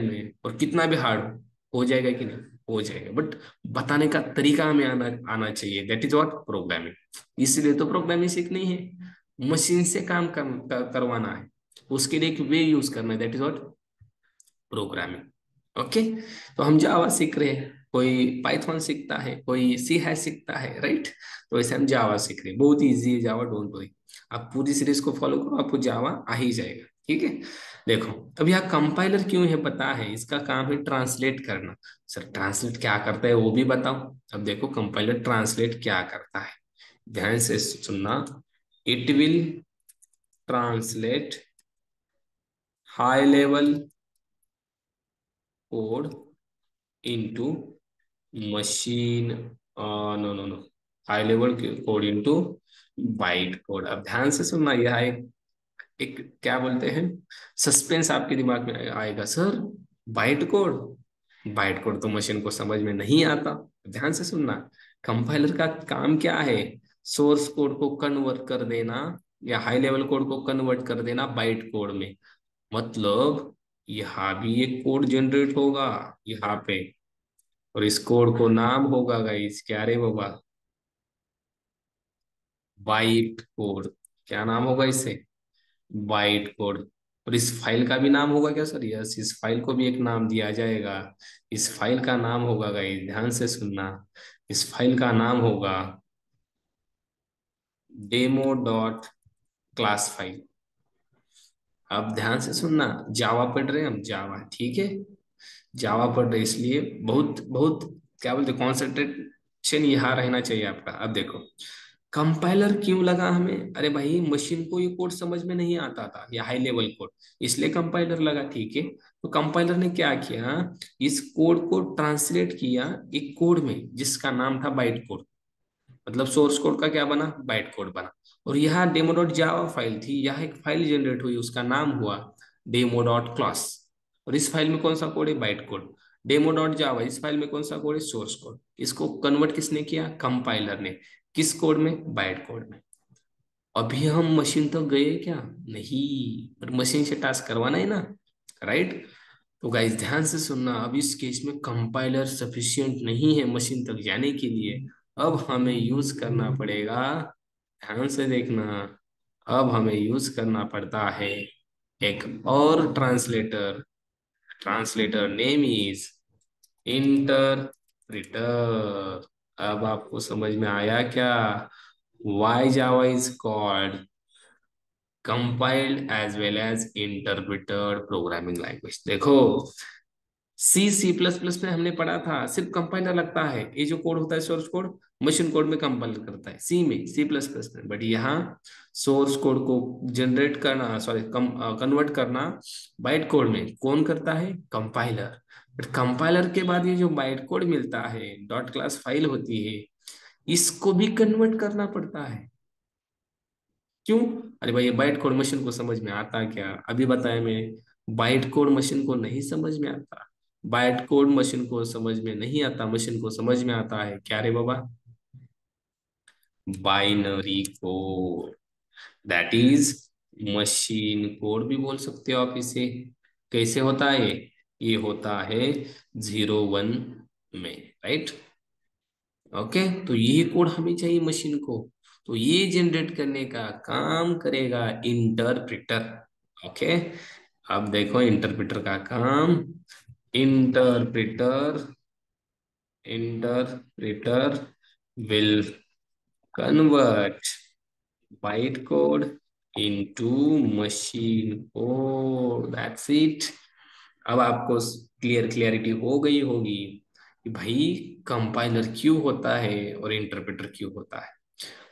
में और कितना भी हार्ड हो जाएगा कि नहीं? हो जाएगा। बट बताने का तरीका हमें आना आना चाहिए। That is what programming. इसलिए तो प्रोग्रामिंग सीखनी है, मशीन से काम करवाना है, उसके लिए एक वे यूज करना है। That is what programming. Okay, तो हम जावा सीख रहे हैं, कोई पाइथन सीखता है, कोई सी हैश सीखता है, राइट? तो वैसे हम जावा सीख रहे हैं, बहुत इजी है जावा, डोंट वरी। आप पूरी सीरीज को फॉलो करो, आपको जावा आ ही जाएगा। ठीक है, देखो अब यहाँ कंपाइलर क्यों है पता है? इसका काम है ट्रांसलेट करना। सर ट्रांसलेट क्या करता है वो भी बताओ। अब देखो कंपाइलर ट्रांसलेट क्या करता है, ध्यान से सुनना। It will translate high level code into machine, no no no, high level code into byte code. अब ध्यान से सुनना, यह एक क्या बोलते हैं, सस्पेंस आपके दिमाग में आएगा। Sir byte code, byte code तो मशीन को समझ में नहीं आता। ध्यान से सुनना, कंपाइलर का काम क्या है? सोर्स कोड को कन्वर्ट कर देना, या हाई लेवल कोड को कन्वर्ट कर देना बाइट कोड में। मतलब यहाँ भी एक कोड जनरेट होगा यहाँ पे, और इस कोड को नाम होगा गाइस क्या रे बाबा? Byte code. क्या नाम होगा इसे? Byte code. और इस फाइल का भी नाम होगा क्या सर? यस, इस फाइल को भी एक नाम दिया जाएगा। इस फाइल का नाम होगा गाइस, ध्यान से सुनना, इस फाइल का नाम होगा डेमो डॉट क्लास फाइल। अब ध्यान से सुनना, जावा पढ़ रहे हैं हम, जावा, ठीक है। जावा पढ़ रहे इसलिए बहुत बहुत क्या बोलते, कॉन्सेंट्रेशन यहाँ रहना चाहिए आपका। अब देखो कंपाइलर क्यों लगा हमें, अरे भाई मशीन को ये कोड समझ में नहीं आता था, या हाई लेवल कोड, इसलिए कंपाइलर लगा, ठीक है। तो कंपाइलर ने क्या किया, इस कोड को ट्रांसलेट किया एक कोड में जिसका नाम था बाइट कोड। मतलब सोर्स कोड का क्या बना, बाइट कोड बना। और यहाँ डेमो डॉट जावा फाइल थी, यहाँ एक फाइल जनरेट हुई, उसका नाम हुआ डेमो डॉट क्लास। और इस फाइल में कौन सा कोड है, बाइट कोड। डेमो डॉट जावा, इस फाइल में कौन सा कोड है, सोर्स कोड। इसको कन्वर्ट किसने किया, कंपाइलर ने। किस कोड में, बाइट कोड में। अभी हम मशीन तक गए क्या, नहीं, पर मशीन से टास्क करवाना है ना, राइट। तो गाइस ध्यान से सुनना, अब इस केस में कंपाइलर सफिशिएंट नहीं है मशीन तक जाने के लिए। अब हमें यूज करना पड़ेगा, ध्यान से देखना, अब हमें यूज करना पड़ता है एक और translator. Translator name is interpreter. अब आपको समझ में आया क्या, why Java is called compiled as well as interpreter programming language. देखो सी प्लस प्लस में हमने पढ़ा था सिर्फ कंपाइलर लगता है, ये जो कोड होता है सोर्स कोड, मशीन कोड में कंपाइल करता है सी में, सी प्लस प्लस में। बट यहाँ सोर्स कोड को जनरेट करना, सॉरी कन्वर्ट करना बाइट कोड में कौन करता है, कंपाइलर। बट कंपाइलर के बाद ये जो बाइट कोड मिलता है, डॉट क्लास फाइल होती है, इसको भी कन्वर्ट करना पड़ता है। क्यों, अरे भाई ये बाइट कोड मशीन को समझ में आता क्या, अभी बताया मैं, बाइट कोड मशीन को नहीं समझ में आता। बाइट कोड मशीन को समझ में नहीं आता, मशीन को समझ में आता है क्या रे बाबा, binary code, that is machine code भी बोल सकते हो आप इसे। कैसे होता है ये होता है 0 1 में, राइट। ओके, तो ये कोड हमें चाहिए मशीन को, तो ये जनरेट करने का काम करेगा इंटरप्रिटर। ओके, अब देखो इंटरप्रिटर का काम, interpreter interpreter will convert byte code into machine code, that's it. अब आपको क्लियरिटी हो गई होगी कि भाई कंपाइलर क्यों होता है और इंटरप्रेटर क्यों होता है।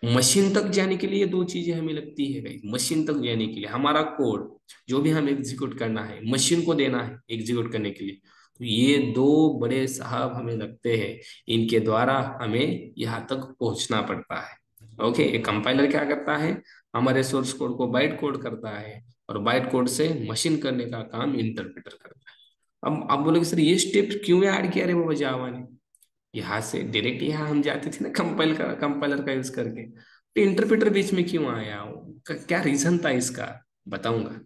मशीन तक जाने के लिए दो चीजें हमें लगती है भाई, मशीन तक जाने के लिए हमारा कोड जो भी हमें एग्जीक्यूट करना है, मशीन को देना है एग्जीक्यूट करने के लिए, तो ये दो बड़े साहब हमें लगते हैं, इनके द्वारा हमें यहाँ तक पहुंचना पड़ता है। ओके, एक कंपाइलर क्या करता है, हमारे सोर्स कोड को बाइट कोड करता है, और बाइट कोड से मशीन करने का काम इंटरप्रेटर करता है। अब आप बोलोगे सर ये स्टेप क्यों ऐड किया रे बाबा जावा ने, यहाँ से डायरेक्ट यहाँ हम जाते थे ना कंपाइलर का यूज करके, तो इंटरप्रेटर बीच में क्यों आया, क्या रीजन था इसका, बताऊंगा।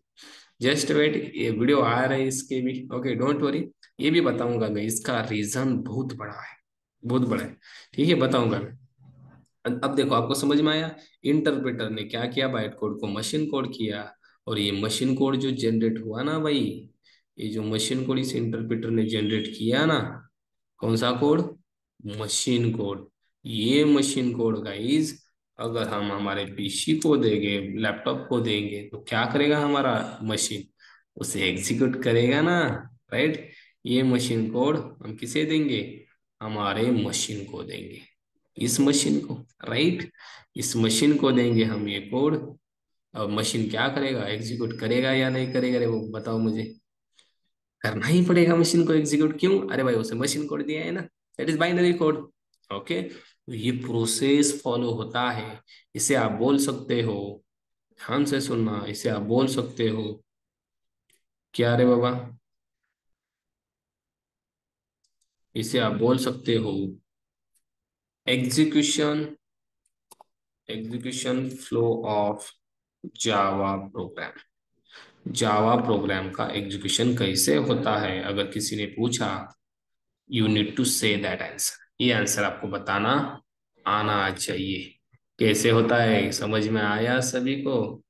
जस्ट वेट, ये वीडियो आ रहा है इसके भी, ओके डोंट वरी, ये भी बताऊंगा मैं, इसका रीजन बहुत बड़ा है, बहुत बड़ा है, ठीक है बताऊंगा मैं। अब देखो आपको समझ में आया, इंटरप्रेटर ने क्या किया, बाइट कोड को मशीन कोड किया, और ये मशीन कोड जो जनरेट हुआ ना भाई, ये जो मशीन कोड इस इंटरप्रेटर ने जनरेट किया ना, कौन सा कोड, मशीन कोड। ये मशीन कोड गाइस अगर हम हमारे पीसी को देंगे, लैपटॉप को देंगे, तो क्या करेगा हमारा मशीन, उसे एग्जीक्यूट करेगा ना, राइट। ये मशीन कोड हम किसे देंगे, हमारे मशीन को देंगे, इस मशीन को, राइट। इस मशीन को देंगे हम ये कोड। अब मशीन क्या करेगा, एग्जीक्यूट करेगा या नहीं करेगा रे, वो बताओ मुझे। करना ही पड़ेगा मशीन को एग्जीक्यूट, क्यों, अरे भाई उसे मशीन कोड दिया है ना, that is binary code. Okay, तो ये प्रोसेस फॉलो होता है, इसे आप बोल सकते हो, ध्यान से सुनना, इसे आप बोल सकते हो क्या रे बाबा, इसे आप बोल सकते हो execution, execution flow of Java program. Java program का एग्जीक्यूशन कैसे होता है, अगर किसी ने पूछा, you need to say that answer, ये आंसर आपको बताना आना चाहिए। कैसे होता है समझ में आया सभी को,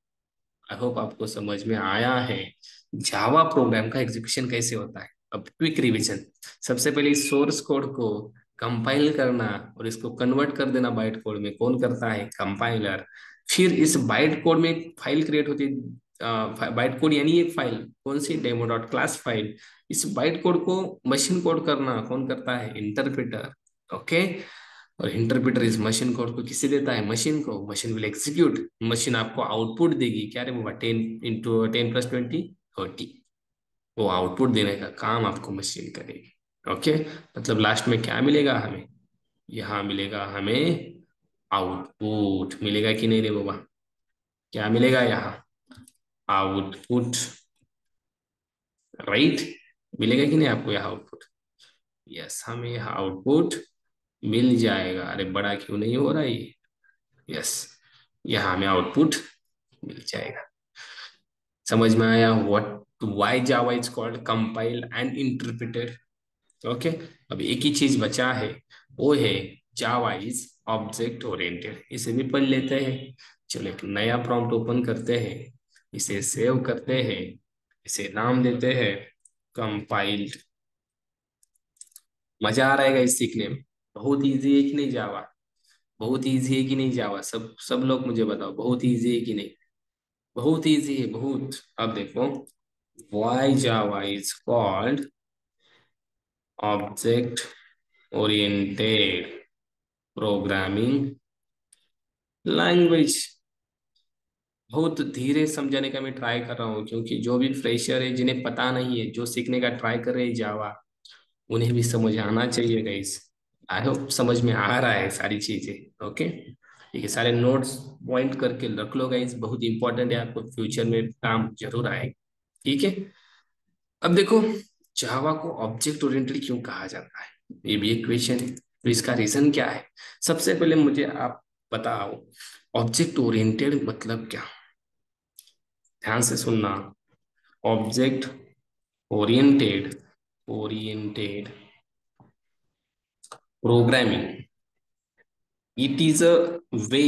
आई होप आपको समझ में आया है जावा प्रोग्राम का एग्जीक्यूशन कैसे होता है। अब क्विक रिवीजन, सबसे पहले इस सोर्स कोड को कंपाइल करना और इसको कन्वर्ट कर देना बाइट कोड में, कौन करता है, कंपाइलर। फिर इस बाइट कोड में एक फाइल क्रिएट होती है बाइट कोड यानी एक फाइल, कौन सी, डेमो डॉट क्लास फाइल। इस बाइट कोड को मशीन कोड करना कौन करता है, इंटरप्रेटर। ओके, और इंटरप्रेटर इस मशीन कोड को किसे देता है, मशीन को। मशीन विल एग्जीक्यूट, मशीन आपको आउटपुट देगी, क्या रे बाबा, 10 × 10 + 20 30। वो आउटपुट देने का काम आपको मशीन करेगी। ओके, मतलब लास्ट में क्या मिलेगा हमें, यहाँ मिलेगा हमें आउटपुट, मिलेगा कि नहीं रे बाबा, क्या मिलेगा यहाँ, आउटपुट, राइट। मिलेगा कि नहीं आपको यहाँ आउटपुट, यस, हमें यहाँ आउटपुट मिल जाएगा। अरे बड़ा क्यों नहीं हो रहा ये, यस, यहाँ हमें आउटपुट मिल जाएगा। समझ में आया what why Java is called compile and interpreted. Okay, अब एक ही चीज बचा है, वो है जावा इज ऑब्जेक्ट ओरिएंटेड। इसे भी पढ़ लेते हैं। चलो एक नया प्रॉम्प्ट ओपन करते हैं, इसे सेव करते हैं, इसे नाम देते हैं कंपाइल्ड। मजा आ रहेगा इस सीखने में। बहुत इजी है कि नहीं जावा, बहुत इजी है कि नहीं जावा, सब लोग मुझे बताओ, बहुत इजी है कि नहीं, बहुत इजी है बहुत। अब देखो, why Java is called object oriented programming language. बहुत धीरे समझाने का मैं ट्राई कर रहा हूँ, क्योंकि जो भी फ्रेशर है, जिन्हें पता नहीं है, जो सीखने का ट्राई कर रहे हैं जावा, उन्हें भी समझ आना चाहिए गाइस। आई होप समझ में आ रहा है सारी चीजें। ओके, ठीक है, सारे नोट्स पॉइंट करके रख लो गाइस, बहुत इंपॉर्टेंट है, आपको फ्यूचर में काम जरूर आएगा। ठीक है, अब देखो, जावा को ऑब्जेक्ट ओरिएंटेड क्यों कहा जाता है, ये भी एक क्वेश्चन है। तो इसका रीजन क्या है, सबसे पहले मुझे आप बताओ, ऑब्जेक्ट ओरिएंटेड मतलब क्या। ध्यान से सुनना, object oriented, oriented programming, it is a way,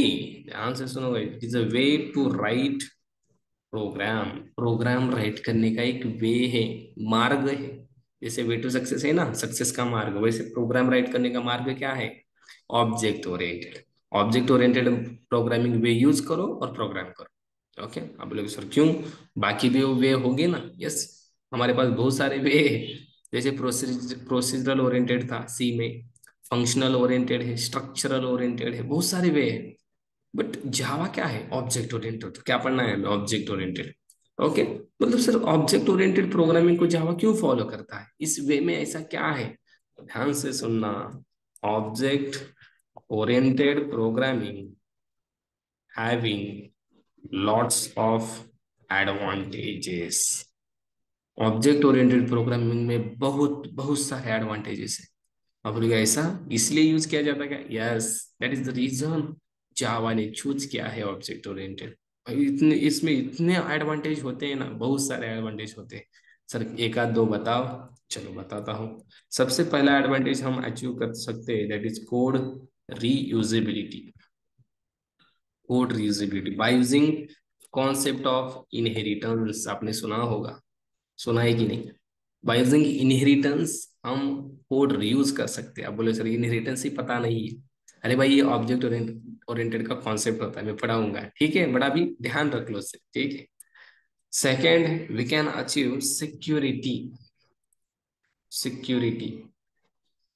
ध्यान से सुनो, it is a way to write program. Program write करने का एक वे है, मार्ग है। जैसे वे टू सक्सेस है ना, सक्सेस का मार्ग, वैसे प्रोग्राम राइट करने का मार्ग क्या है, object oriented. Object oriented programming way use करो और प्रोग्राम करो। ओके, आप बोलोगे सर क्यों, बाकी भी वे होंगे ना, यस, हमारे पास बहुत सारे वे है। जैसे प्रोसीजरल ओरिएंटेड था सी में, फंक्शनल ओरिएंटेड है, स्ट्रक्चरल ओरिएंटेड है, बहुत सारे वे है। बट जावा क्या है, ऑब्जेक्ट ओरिएंटेड। तो क्या पढ़ना है हमें, ऑब्जेक्ट ओरिएंटेड। ओके, मतलब सर ऑब्जेक्ट ओरिएंटेड प्रोग्रामिंग को जावा क्यों फॉलो करता है, इस वे में ऐसा क्या है, ध्यान से सुनना। Object oriented programming having lots of advantages। Object oriented programming में बहुत बहुत सारे एडवांटेजेस है। अब बोलेगा ऐसा इसलिए यूज किया जाता है क्या, yes, that is the reason Java ने चूज किया है ऑब्जेक्ट ओरिएंटेड। इतने इसमें इतने एडवांटेज होते हैं ना, बहुत सारे एडवांटेज होते हैं। सर एक आध दो बताओ, चलो बताता हूँ। सबसे पहला एडवांटेज हम अचीव कर सकते हैं, that is code reusability. Code reusability by using concept of inheritance, आपने सुना होगा, सुना है कि नहीं। बाय यूजिंग इनहेरिटेंस हम कोड रीयूज कर सकते हैं। आप बोले सर इनहेरिटेंस ही पता नहीं है, अरे भाई ये ऑब्जेक्ट ओरिएंटेड का कॉन्सेप्ट होता है, मैं पढ़ाऊंगा, ठीक है, बड़ा भी ध्यान रख लो उससे, ठीक है। Second, we can achieve security. Security,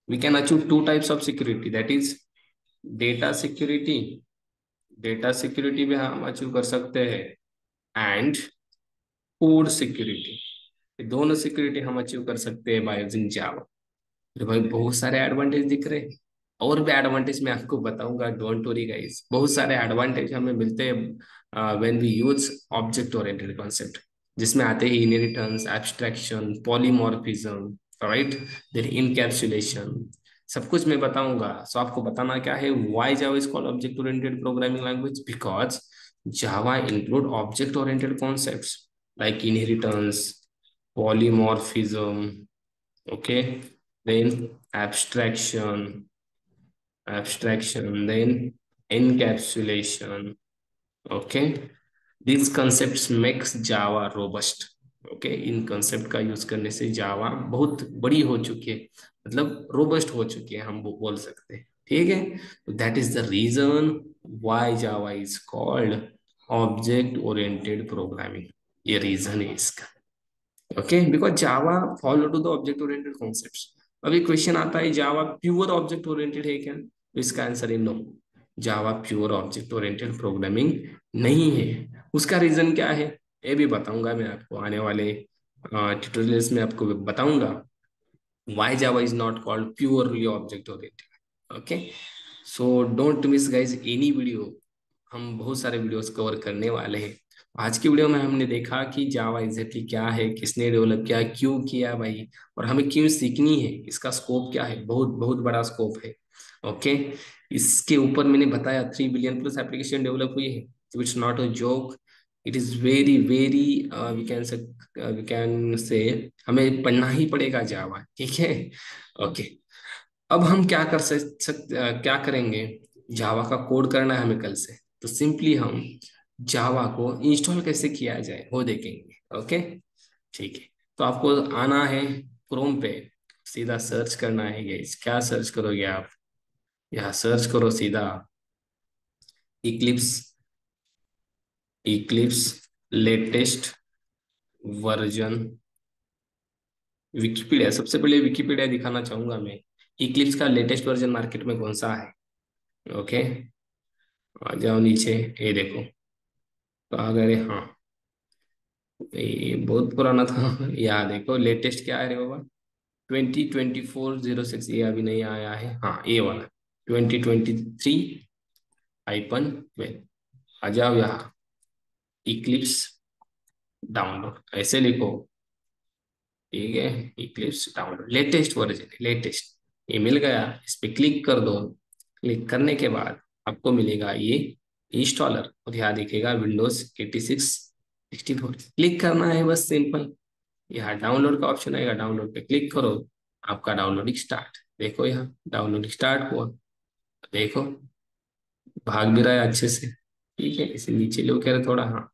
we can achieve two types of security, that is data security, data security भी हम अचीव कर सकते हैं, एंड कोड सिक्योरिटी, ये दोनों सिक्योरिटी हम अचीव कर सकते हैं बाय यूजिंग जावा। तो भाई बहुत सारे एडवांटेज दिख रहे हैं, और भी एडवांटेज मैं आपको बताऊंगा, डोंट वरी गाइस, बहुत सारे एडवांटेज हमें मिलते हैं when we use object oriented concept, जिसमें आते हैं inheritance, abstraction, polymorphism, right, then encapsulation, सब कुछ मैं बताऊंगा। सो आपको बताना क्या है, why Java is called object oriented programming language, because Java include object oriented concepts like inheritance, polymorphism, okay, then abstraction, then encapsulation, okay. These concepts makes Java robust, okay, in concept का use करने से जावा बहुत बड़ी हो चुकी है, मतलब robust हो चुकी है, हम वो बोल सकते हैं, ठीक है। तो that is the reason why Java is called object oriented programming. ये रीजन है इसका। Okay, because Java follow to the object oriented concepts. अभी क्वेश्चन आता है जावा प्योर ऑब्जेक्ट ओरिएंटेड है क्या, तो इसका आंसर है नो। जावा प्योर ऑब्जेक्ट ओरिएंटेड प्रोग्रामिंग नहीं है। उसका रीजन क्या है ये भी बताऊंगा मैं आपको आने वाले ट्यूटोरियल्स में, आपको बताऊंगा why java is not called purely object oriented। Okay, so don't miss guys any video. हम बहुत सारे वीडियोस कवर करने वाले हैं। आज की वीडियो में हमने देखा कि जावा एग्जैक्टली क्या है, किसने डेवलप किया, क्यों किया भाई, और हमें क्यों सीखनी है, इसका स्कोप क्या है, बहुत बहुत बड़ा स्कोप है। ओके, इसके ऊपर मैंने बताया 3 बिलियन प्लस एप्लीकेशन डेवलप हुई है, तो it's not a joke. It is very very, we can say हमें पढ़ना ही पड़ेगा जावा, ठीक है। ओके, अब हम क्या कर क्या करेंगे, जावा का कोड करना है हमें कल से, तो सिंपली हम जावा को इंस्टॉल कैसे किया जाए वो देखेंगे। ओके, ठीक है। तो आपको आना है क्रोम पे, सीधा सर्च करना है गाइस। क्या सर्च करोगे आप, यहाँ सर्च करो सीधा Eclipse, Eclipse latest version. Wikipedia, सबसे पहले विकिपीडिया दिखाना चाहूंगा मैं। इक्लिप्स का लेटेस्ट वर्जन मार्केट में कौन सा है। ओके, आ जाओ नीचे, ये देखो, तो आ गए, हाँ ये बहुत पुराना था। यहाँ देखो लेटेस्ट क्या है रे बाबा, 2024-06, ये अभी नहीं आया है, हाँ ये वाला 2023-12। आ जाओ यहाँ, इक्लिप्स डाउनलोड ऐसे लिखो, ठीक है। Eclipse download latest version, latest, ये मिल गया, इस पे क्लिक कर दो। क्लिक करने के बाद आपको मिलेगा ये इंस्टॉलर, और यहाँ दिखेगा विंडोज 86 64। क्लिक करना है बस, सिंपल। यहाँ डाउनलोड का ऑप्शन आएगा, डाउनलोड पे क्लिक करो, आपका डाउनलोडिंग स्टार्ट। देखो यहाँ डाउनलोडिंग स्टार्ट हुआ, देखो भाग भी रहा है अच्छे से, ठीक है। इसे नीचे लो कह रहे थोड़ा, हाँ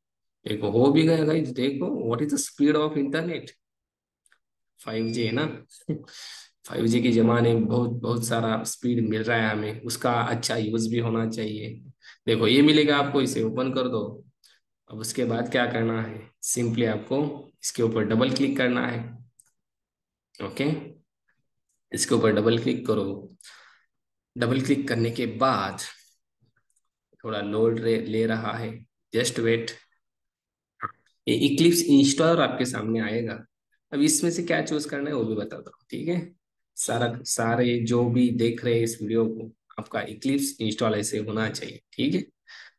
देखो हो भी गया गाइस। देखो what is the speed of internet, 5G है ना। 5G के जमाने में बहुत बहुत सारा स्पीड मिल रहा है हमें, उसका अच्छा यूज भी होना चाहिए। देखो ये मिलेगा आपको, इसे ओपन कर दो। अब उसके बाद क्या करना है, सिंपली आपको इसके ऊपर डबल क्लिक करना है। ओके, इसके ऊपर डबल क्लिक करो। डबल क्लिक करने के बाद थोड़ा लोड ले रहा है, जस्ट वेट। ये इक्लिप्स इंस्टॉलर आपके सामने आएगा। अब इसमें से क्या चूज करना है वो भी बताता हूँ, ठीक है। सारे जो भी देख रहे हैं इस वीडियो को, आपका इक्लिप्स इंस्टॉल ऐसे होना चाहिए, ठीक है।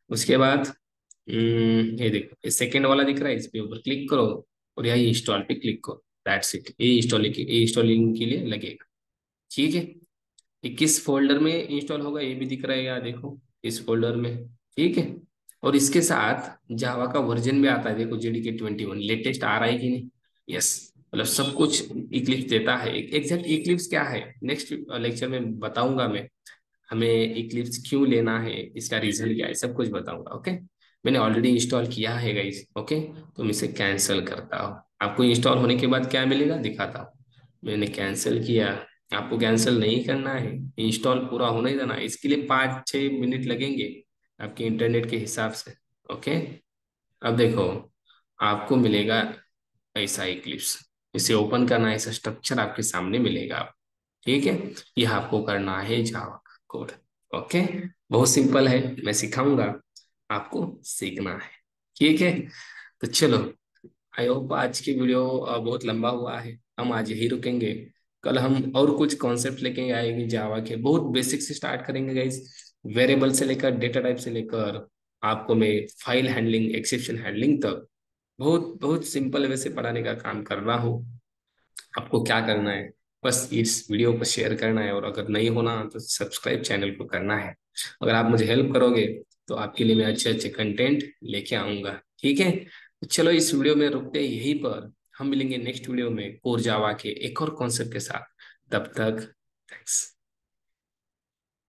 उसके बाद ये देखो, ये सेकंड वाला दिख रहा है, इस पे ऊपर क्लिक करो, और यहाँ इंस्टॉल पे क्लिक करो। दैट्स इट, ये इंस्टॉलिंग के लिए लगेगा, ठीक है। ये किस फोल्डर में इंस्टॉल होगा ये भी दिख रहा है, यहाँ देखो इस फोल्डर में, ठीक है। और इसके साथ जावा का वर्जन भी आता है, देखो JDK 21 लेटेस्ट आ रहा है कि नहीं। यस, मतलब सब कुछ इक्लिप्स देता है। एग्जैक्ट इक्लिप्स क्या है नेक्स्ट लेक्चर में बताऊंगा मैं, हमें इक्लिप्स क्यों लेना है, इसका रीजन क्या है, सब कुछ बताऊंगा। ओके, मैंने ऑलरेडी इंस्टॉल किया है गाइस। ओके, तो मैं इसे कैंसिल करता हूँ। आपको इंस्टॉल होने के बाद क्या मिलेगा दिखाता हूँ। मैंने कैंसिल किया, आपको कैंसिल नहीं करना है, इंस्टॉल पूरा होने देना है। इसके लिए 5-6 मिनट लगेंगे आपके इंटरनेट के हिसाब से। ओके, अब देखो आपको मिलेगा ऐसा इक्लिप्स, इसे ओपन करना है, ऐसा स्ट्रक्चर आपके सामने मिलेगा, ठीक है। यह आपको करना है जावा का कोड। ओके, बहुत सिंपल है, मैं सिखाऊंगा, आपको सीखना है, ठीक है। तो चलो, आई होप आज की वीडियो बहुत लंबा हुआ है, हम आज यही रुकेंगे। कल हम और कुछ कॉन्सेप्ट लेके आएंगे जावा के, बहुत बेसिक से स्टार्ट करेंगे गाइस। वेरिएबल से लेकर डेटा टाइप से लेकर आपको मैं फाइल हैंडलिंग, एक्सेप्शन हैंडलिंग तक बहुत बहुत सिंपल वे से पढ़ाने का काम कर रहा हूँ। आपको क्या करना है, बस इस वीडियो को शेयर करना है, और अगर नहीं होना तो सब्सक्राइब चैनल को करना है। अगर आप मुझे हेल्प करोगे तो आपके लिए मैं अच्छे अच्छे कंटेंट लेके आऊंगा, ठीक है। तो चलो इस वीडियो में रुकते हैं यहीं पर, हम मिलेंगे नेक्स्ट वीडियो में कोर जावा के एक और कॉन्सेप्ट के साथ। तब तक थैंक्स।